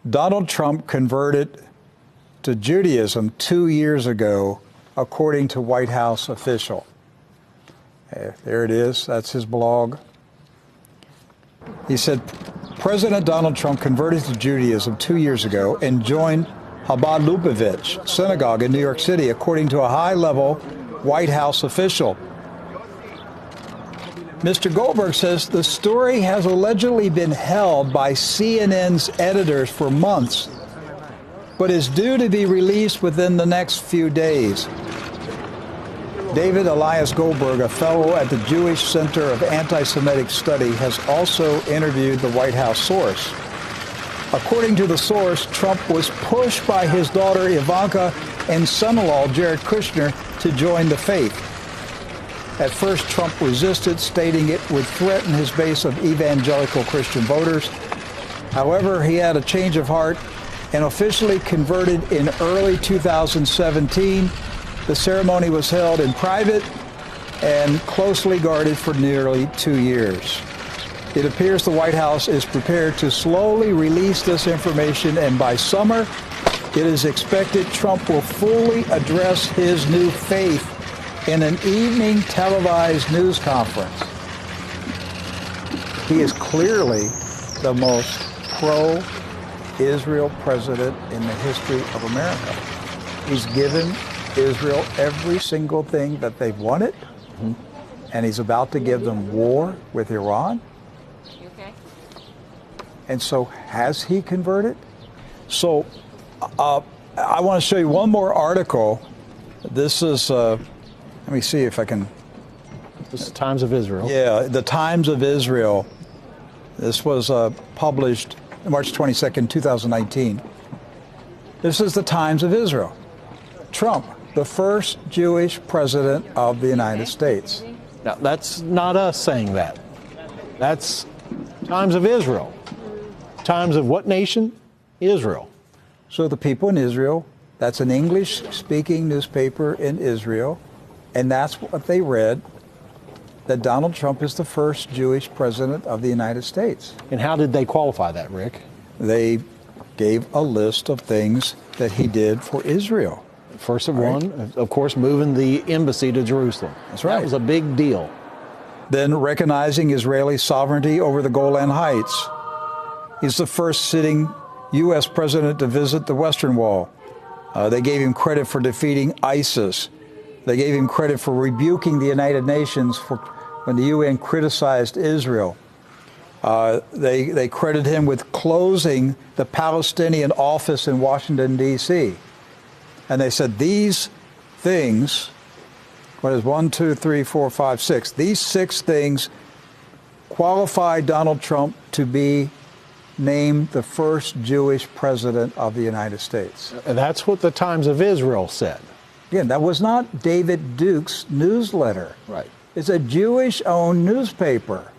Donald Trump converted to Judaism 2 years ago, according to White House official. There it is. That's his blog. He said, President Donald Trump converted to Judaism 2 years ago and joined Chabad Lubavitch Synagogue in New York City, according to a high-level White House official. Mr. Goldberg says the story has allegedly been held by CNN's editors for months, but is due to be released within the next few days. David Elias Goldberg, a fellow at the Jewish Center of Anti-Semitic Study, has also interviewed the White House source. According to the source, Trump was pushed by his daughter Ivanka and son-in-law Jared Kushner to join the faith. At first, Trump resisted, stating it would threaten his base of evangelical Christian voters. However, he had a change of heart and officially converted in early 2017. The ceremony was held in private and closely guarded for nearly 2 years. It appears the White House is prepared to slowly release this information, and by summer, it is expected Trump will fully address his new faith in an evening televised news conference. He is clearly the most pro-Israel president in the history of America. He's given Israel every single thing that they've wanted, and he's about to give them war with Iran. You okay? And so has he converted? So I want to show you one more article. This is, let me see if I can. This is Times of Israel. Yeah, the Times of Israel. This was published March 22nd, 2019. This is the Times of Israel. Trump, the first Jewish president of the United States. Now, that's not us saying that. That's Times of Israel. Times of what nation? Israel. So the people in Israel, that's an English-speaking newspaper in Israel, and that's what they read, that Donald Trump is the first Jewish president of the United States. And how did they qualify that, Rick? They gave a list of things that he did for Israel. First of one, of course, moving the embassy to Jerusalem. That's right. That was a big deal. Then recognizing Israeli sovereignty over the Golan Heights. He's the first sitting U.S. president to visit the Western Wall. They gave him credit for defeating ISIS. They gave him credit for rebuking the United Nations when the UN criticized Israel. They credited him with closing the Palestinian office in Washington, D.C. And they said these things, what is 1, 2, 3, 4, 5, 6, these 6 things qualify Donald Trump to be named the first Jewish president of the United States. And that's what the Times of Israel said. Again, that was not David Duke's newsletter. Right. It's a Jewish-owned newspaper.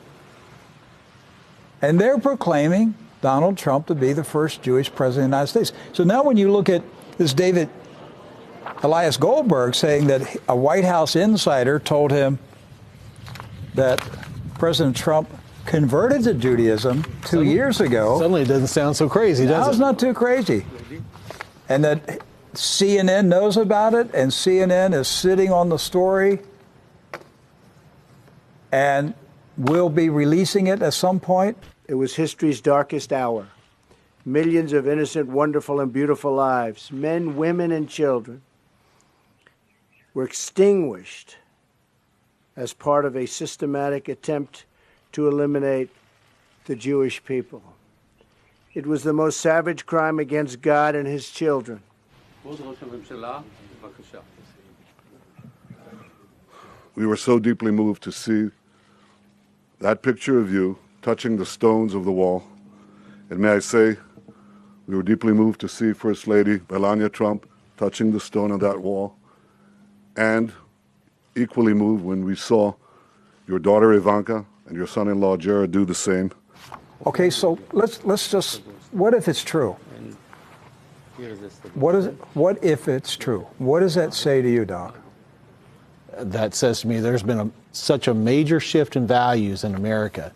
And they're proclaiming Donald Trump to be the first Jewish president of the United States. So now when you look at this David Elias Goldberg saying that a White House insider told him that President Trump converted to Judaism 2 years ago. Suddenly it doesn't sound so crazy, does it? Now it's not too crazy. And that CNN knows about it, and CNN is sitting on the story and will be releasing it at some point. It was history's darkest hour. Millions of innocent, wonderful, and beautiful lives, men, women, and children, were extinguished as part of a systematic attempt to eliminate the Jewish people. It was the most savage crime against God and his children. We were so deeply moved to see that picture of you touching the stones of the wall. And may I say, we were deeply moved to see First Lady Melania Trump touching the stone on that wall. And equally moved when we saw your daughter Ivanka and your son-in-law Jared do the same. Okay, so let's just, what if it's true? What if it's true? What does that say to you, Doc? That says to me there's been such a major shift in values in America